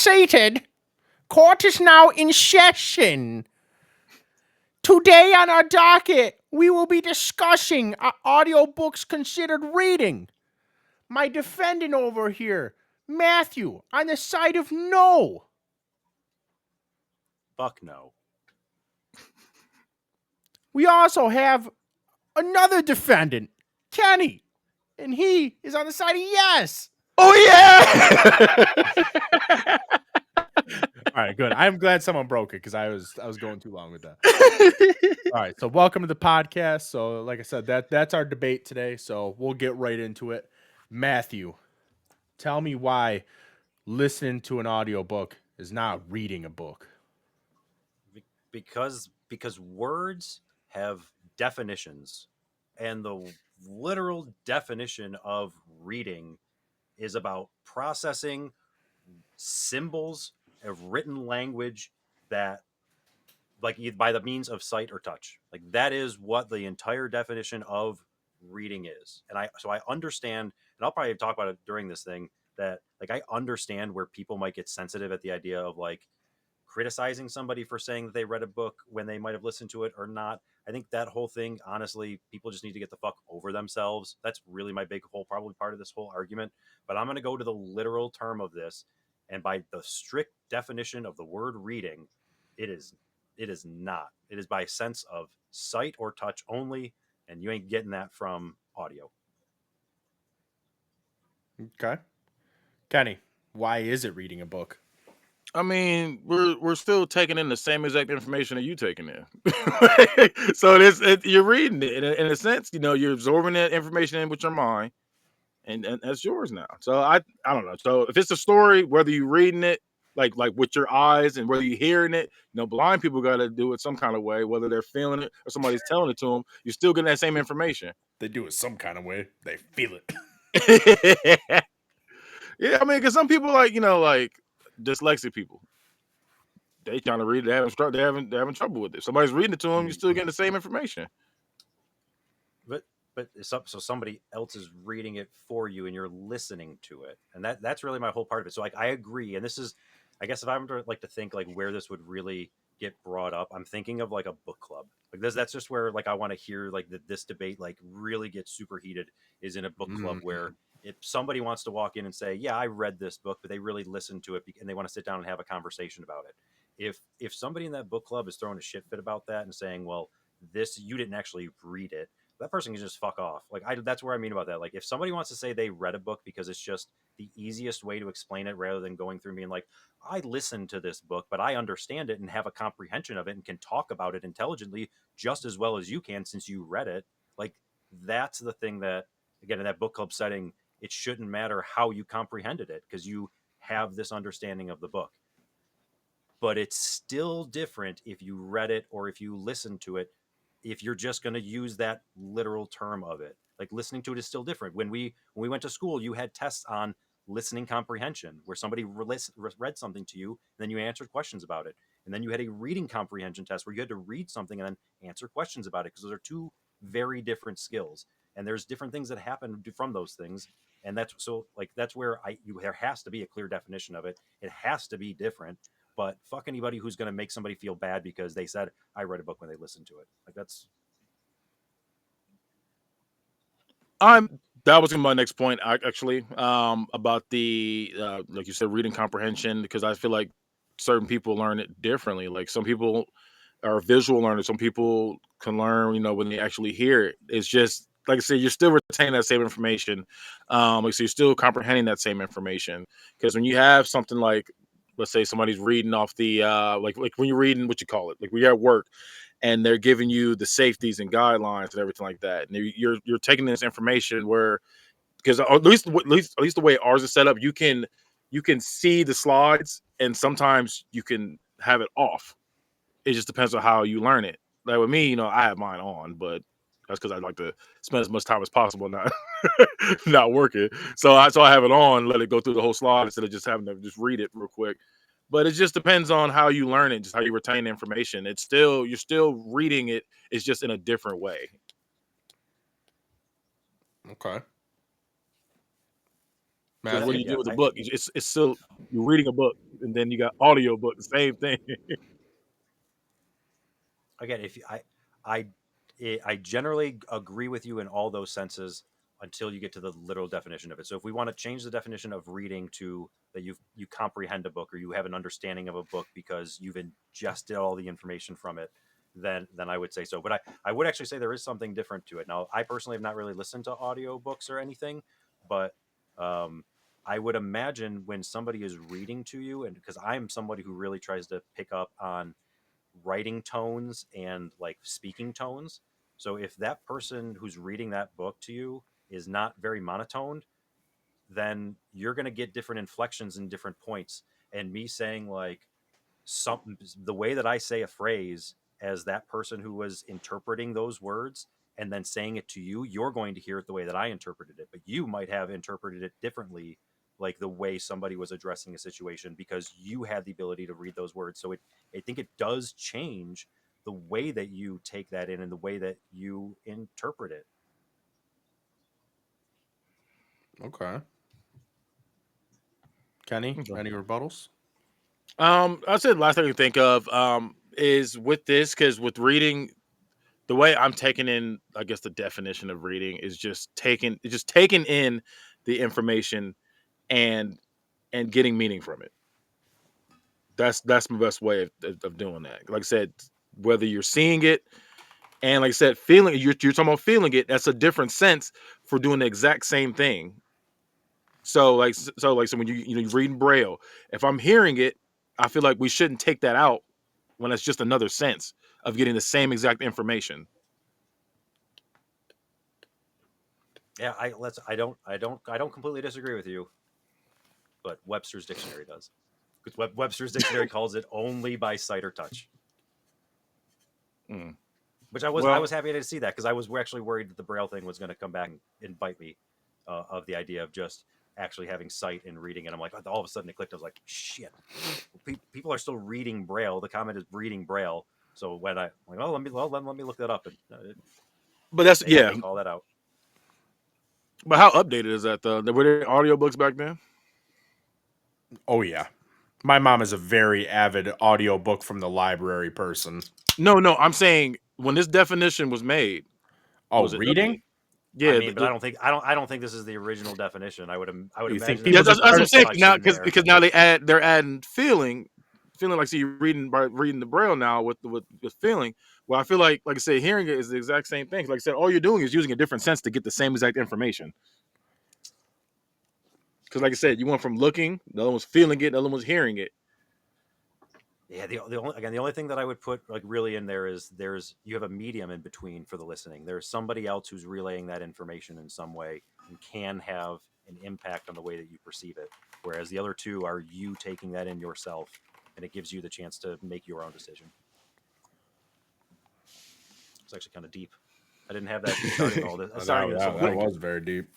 seated. Court is now in session. Today on our docket, we will be discussing are audiobooks considered reading. My defendant over here, Matthew, on the side of no. Fuck no. We also have another defendant, Kenny, and he is on the side of yes. Oh yeah. All right, good. I'm glad someone broke it because I was going too long with that. All right, so welcome to the podcast. So, like I said, that's our debate today. So we'll get right into it. Matthew, tell me why listening to an audiobook is not reading a book. Because words have definitions, and the literal definition of reading is about processing symbols of written language that, like, by the means of sight or touch. Like, that is what the entire definition of reading is. And I understand, and I'll probably talk about it during this thing, that, like, I understand where people might get sensitive at the idea of, like, criticizing somebody for saying that they read a book when they might have listened to it or not. I think that whole thing, honestly, people just need to get the fuck over themselves. That's really my big whole, probably part of this whole argument. But I'm going to go to the literal term of this. And by the strict definition of the word reading, it is not. It is by sense of sight or touch only. And you ain't getting that from audio. Okay. Kenny, why is it reading a book? I mean, we're still taking in the same exact information that you taking in. So you're reading it in a sense. You know, you're absorbing that information in with your mind, and that's yours now. So I don't know. So if it's a story, whether you're reading it like with your eyes and whether you're hearing it, you know, blind people got to do it some kind of way, whether they're feeling it or somebody's telling it to them. You're still getting that same information. They do it some kind of way. They feel it. Yeah, I mean, because some people like dyslexic people. They trying to read it, they're having trouble with it. Somebody's reading it to them, you're still getting the same information. But so somebody else is reading it for you and you're listening to it. And that's really my whole part of it. So, like, I agree. And this is, I guess, if I'm to think like where this would really get brought up, I'm thinking of like a book club. Like that's just where, like, I want to hear like this debate like really get super heated, is in a book club where if somebody wants to walk in and say, yeah, I read this book, but they really listened to it and they want to sit down and have a conversation about it. If somebody in that book club is throwing a shit fit about that and saying, well, this, you didn't actually read it, that person can just fuck off. Like, that's where I mean about that. Like, if somebody wants to say they read a book because it's just the easiest way to explain it, rather than going through being like, I listened to this book, but I understand it and have a comprehension of it and can talk about it intelligently just as well as you can since you read it. Like, that's the thing that, again, in that book club setting, it shouldn't matter how you comprehended it because you have this understanding of the book. But it's still different if you read it or if you listened to it, if you're just going to use that literal term of it. Like, listening to it is still different. When we went to school, you had tests on listening comprehension where somebody read something to you and then you answered questions about it. And then you had a reading comprehension test where you had to read something and then answer questions about it, because those are two very different skills. And there's different things that happen from those things. And that's where there has to be a clear definition of it. It has to be different. But fuck anybody who's going to make somebody feel bad because they said, I read a book when they listened to it. Like, that's... That was my next point, actually, about the, like you said, reading comprehension, because I feel like certain people learn it differently. Like, some people are visual learners. Some people can learn, when they actually hear it. It's just, like I said, you're still retaining that same information. So you're still comprehending that same information. Because when you have something like, let's say somebody's reading off the, like when you're reading, what you call it, like when you're at work and they're giving you the safeties and guidelines and everything like that. And you're taking this information where, because at least the way ours is set up, you can see the slides and sometimes you can have it off. It just depends on how you learn it. Like with me, I have mine on, but that's because I like to spend as much time as possible not not working. So I have it on, let it go through the whole slide instead of just having to just read it real quick. But it just depends on how you learn it, just how you retain the information. You're still reading it. It's just in a different way. Okay. Because what do Matthew. you Yeah, do with a book? It's still you're reading a book, and then you got audiobook, the same thing. again, if I I generally agree with you in all those senses until you get to the literal definition of it. So if we want to change the definition of reading to that you comprehend a book or you have an understanding of a book because you've ingested all the information from it, then I would say so. But I would actually say there is something different to it. Now, I personally have not really listened to audiobooks or anything, but um, I would imagine when somebody is reading to you, and because I'm somebody who really tries to pick up on writing tones and like speaking tones. So if that person who's reading that book to you is not very monotoned, then you're going to get different inflections in different points. And me saying like some the way that I say a phrase as that person who was interpreting those words and then saying it to you, you're going to hear it the way that I interpreted it, but you might have interpreted it differently, like the way somebody was addressing a situation because you had the ability to read those words. So I think it does change the way that you take that in and the way that you interpret it. Okay. Kenny, Okay. any rebuttals? I said last thing I can think of is with this because with reading, the way I'm taking in, I guess the definition of reading is just taking in the information and getting meaning from it. That's my best way of doing that. Like I said, whether you're seeing it and like I said, feeling you're talking about feeling it. That's a different sense for doing the exact same thing. So when you're reading braille, if I'm hearing it, I feel like we shouldn't take that out when it's just another sense of getting the same exact information. Yeah, I don't completely disagree with you, but Webster's dictionary does. Because Webster's dictionary calls it only by sight or touch. Mm. Which I Well, was happy to see that because I was actually worried that the braille thing was going to come back and bite me of the idea of just actually having sight and reading it. I'm like, all of a sudden it clicked. I was like, shit, people are still reading braille. The comment is reading braille. So when I like, oh, let me look that up, and but that's yeah. they call that out. But how updated is that though? Were there audiobooks back then? Oh yeah. My mom is a very avid audiobook from the library person. No. I'm saying when this definition was made, Oh, was it updated? reading? I Yeah, mean, but I don't think this is the original definition. I would You think imagine yeah. that people there's just That's what touch I'm started saying. touch Now, in there. because now they're adding feeling like so you're reading by reading the braille now with feeling. Well, I feel like I said, hearing it is the exact same thing. Like I said, all you're doing is using a different sense to get the same exact information. Because like I said, you went from looking, the other one's feeling it, the other one's hearing it. Yeah, the only thing that I would put like really in there is you have a medium in between for the listening. There's somebody else who's relaying that information in some way and can have an impact on the way that you perceive it. Whereas the other two are you taking that in yourself, and it gives you the chance to make your own decision. It's actually kind of deep. I didn't have that starting this whole That thing. was very deep.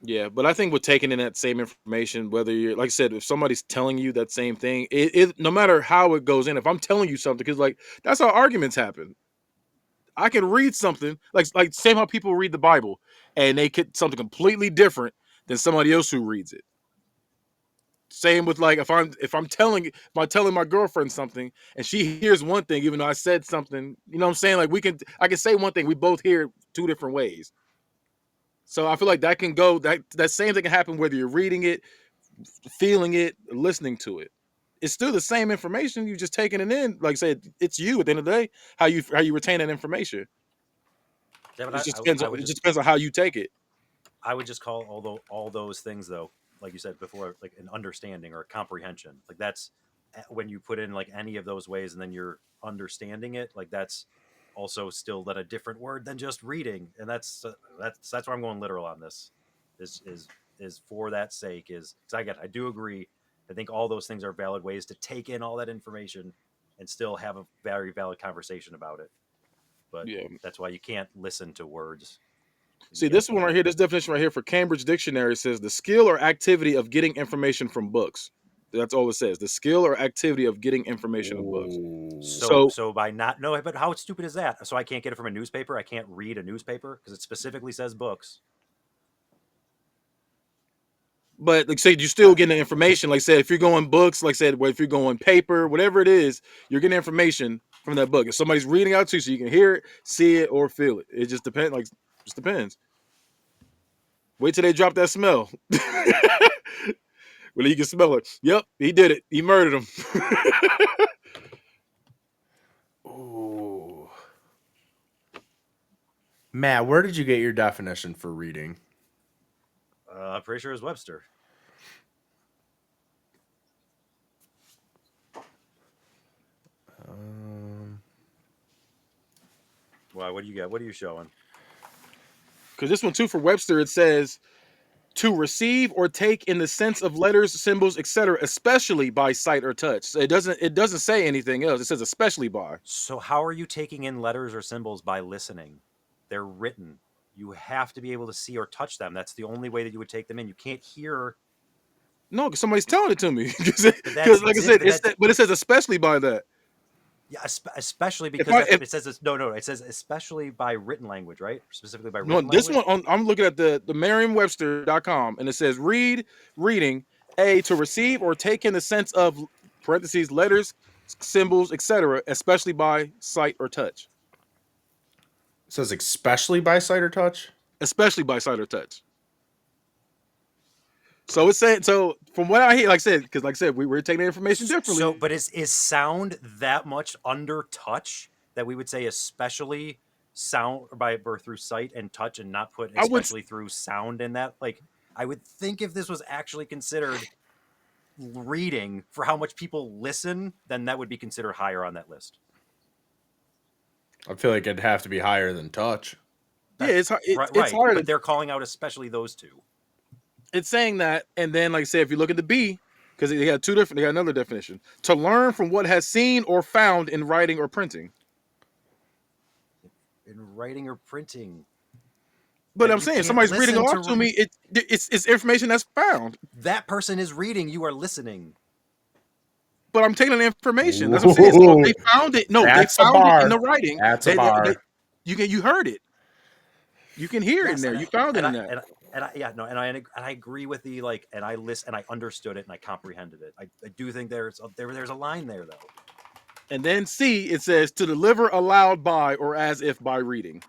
Yeah, but I think with taking in that same information, whether you're like I said, if somebody's telling you that same thing, it no matter how it goes in, if I'm telling you something, because like that's how arguments happen. I can read something like same how people read the Bible and they get something completely different than somebody else who reads it. Same with like if I'm telling my girlfriend something and she hears one thing, even though I said something, you know what I'm saying? Like I can say one thing, we both hear two different ways. So I feel like that can go that same thing can happen whether you're reading it, feeling it, listening to it. It's still the same information. You just taking it in. Like I said, it's you at the end of the day. How you retain that information. Yeah, but It just depends. I would It just just depends on how you take it. call all those things though, like you said before, like an understanding or a comprehension. Like that's when you put in like any of those ways, and then you're understanding it. Like that's also still that a different word than just reading, and that's why I'm going literal on this. Is for that sake is because I do agree. I think all those things are valid ways to take in all that information and still have a very valid conversation about it. But Yeah. that's why you can't listen to words. You See, got this one right here, this definition right here for Cambridge Dictionary says the skill or activity of getting information from books. That's all it says. The skill or activity of getting information of books. Ooh. So So by not no, but how stupid is that? So I can't get it from a newspaper. I can't read a newspaper because it specifically says books. But like say you're still getting the information. Like say if you're going books, like said, if you're going paper, whatever it is, you're getting information from that book. If somebody's reading out to you, so you can hear it, see it, or feel it. It just depends. Like just depends. Wait till they drop that smell. Well, you can smell it. Yep, he did it. He murdered him. Ooh. Matt, where did you get your definition for reading? I'm pretty sure it's Webster. Why? What do you got? What are you showing? Because this one too for Webster, it says to receive or take in the sense of letters, symbols, etc., especially by sight or touch. So it doesn't say anything else. It says especially by. So how are you taking in letters or symbols by listening? They're written. You have to be able to see or touch them. That's the only way that you would take them in. You can't hear. No, because somebody's telling it to me. Because like I said, but it says especially by that. Yeah, especially because it says no. It says especially by written language, right? Specifically by written this language. one I'm looking at the Merriam-Webster.com, and it says reading to receive or take in the sense of parentheses letters, symbols, etc., especially by sight or touch. It says especially by sight or touch. Especially by sight or touch. So it's saying, so from what I hear, like I said, we were taking the information differently. So, but is sound that much under touch that we would say especially sound by or through sight and touch, and not put especially through sound in that? Like, I would think if this was actually considered reading for how much people listen, then that would be considered higher on that list. I feel like it'd have to be higher than touch. Yeah, it's hard. Right, hard. But they're calling out especially those two. It's saying that, and then like I said, if you look at the B, because they got another definition: to learn from what has seen or found in writing or printing. In writing or printing. But I'm saying somebody's reading off to me. It's information that's found. That person is reading. You are listening. But I'm taking the information. That's what I'm saying. So they found it. No, they found it in the writing. That's a bar. You heard it. You can hear it in there. You found it in that. And I agree with the like, and I listen and I understood it and I comprehended it. I do think there's a line there though. And then C, it says to deliver aloud by or as if by reading.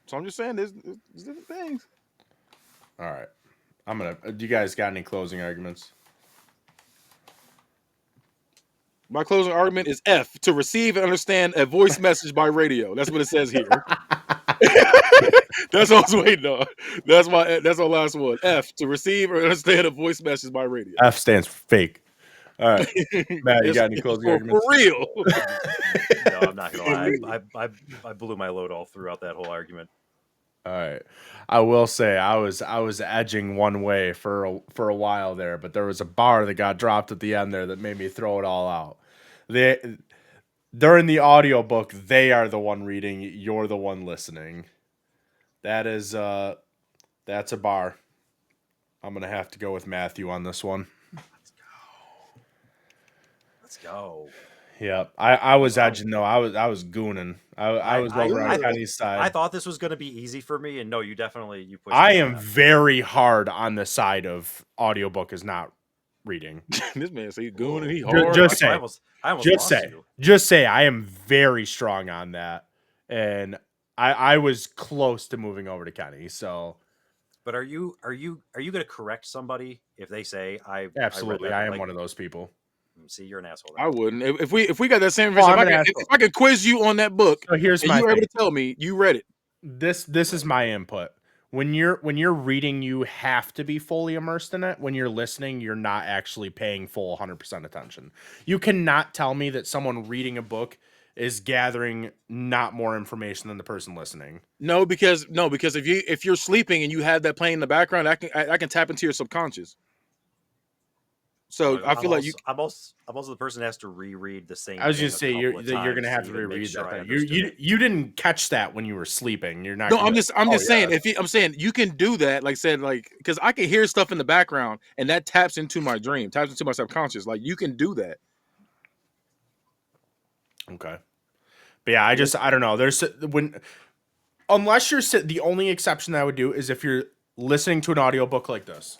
So I'm just saying there's different things. All right. Do you guys got any closing arguments? My closing argument is F, to receive and understand a voice message by radio. That's what it says here. That's what I was waiting on. That's our last one. F, to receive or understand a voice message by radio. F stands for fake. All right. Matt, you got any closing arguments? For real. No, I'm not going to lie. I blew my load all throughout that whole argument. All right. I will say I was edging one way for a while there, but there was a bar that got dropped at the end there that made me throw it all out. During the audiobook, they are the one reading, you're the one listening. That's a bar. I'm going to have to go with Matthew on this one. Let's go. Yep. I was edging though. I was gooning. I was over on Kenny's side. I thought this was going to be easy for me, and no, you pushed I am very hard on the side of audiobook is not reading. This man say he's gooning. He hard. Just say I am very strong on that, and I was close to moving over to Kenny. So, but are you going to correct somebody if they say I? Absolutely, I am one of those people. See, you're an asshole. I wouldn't. If we got that same information, if I could quiz you on that book, so here's my you were able to tell me you read it. This is my input. When you're reading, you have to be fully immersed in it. When you're listening, you're not actually paying full 100% attention. You cannot tell me that someone reading a book is gathering not more information than the person listening. No, because if you're sleeping and you have that playing in the background, I can tap into your subconscious. So I feel like I'm also the person that has to reread the same. I was just say you're going to have to reread that thing. You didn't catch that when you were sleeping. You're not. No, I'm just saying. I'm saying you can do that. Like said, like because I can hear stuff in the background and that taps into my dream, taps into my subconscious. Like you can do that. Okay, but yeah, I don't know. There's unless you're the only exception that I would do is if you're listening to an audiobook like this.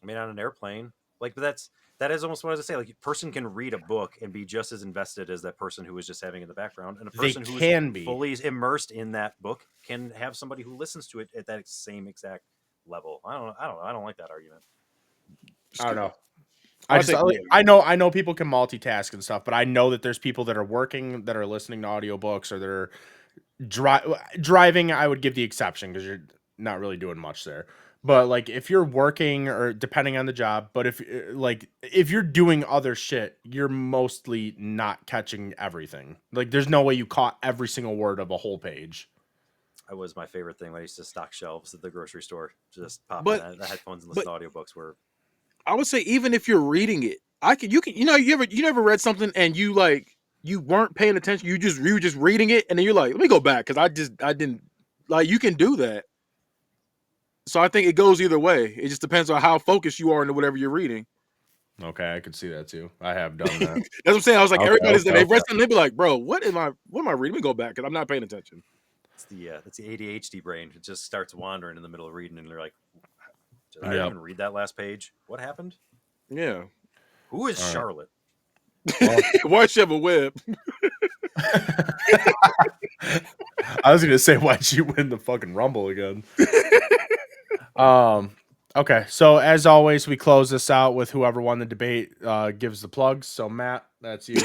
I mean, on an airplane, like, but that is almost what I was gonna say. Like, a person can read a book and be just as invested as that person who is just having it in the background, and a They person who is can be. fully immersed in that book can have somebody who listens to it at that same exact level. I don't know. I don't like that argument. I don't know. Yeah. I know people can multitask and stuff, but I know that there's people that are working that are listening to audiobooks or they're driving. I would give the exception because you're not really doing much there. But like if you're working or depending on the job, but if you're doing other shit, you're mostly not catching everything. Like there's no way you caught every single word of a whole page. That was my favorite thing when I used to stock shelves at the grocery store. Just pop But in the headphones and listen to audiobooks. Were I would say even if you're reading it, you never read something and you weren't paying attention. You were just reading it and then you're like, let me go back because I didn't like you can do that. So I think it goes either way. It just depends on how focused you are into whatever you're reading. Okay, I could see that too. I have done that. That's what I'm saying. I was like, Okay, everybody's okay, they read okay. something, they be like, bro, what am I reading? Let me go back because I'm not paying attention. it's the ADHD brain. It just starts wandering in the middle of reading, and you're like, did I Yep. even read that last page? What happened? Yeah. Who is All right. Charlotte? Well, Why she have a whip? I was gonna say, why'd she win the fucking Rumble again? Okay, so as always, we close this out with whoever won the debate gives the plugs. So Matt, that's you.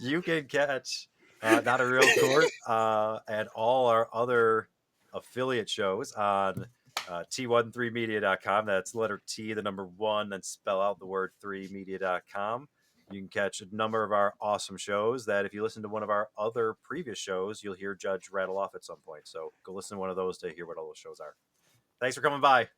You can catch Not a Real Court and all our other affiliate shows on T13media.com. That's letter T, the number 1, then spell out the word 3media.com. You can catch a number of our awesome shows that if you listen to one of our other previous shows, you'll hear Judge rattle off at some point. So go listen to one of those to hear what all those shows are. Thanks for coming by.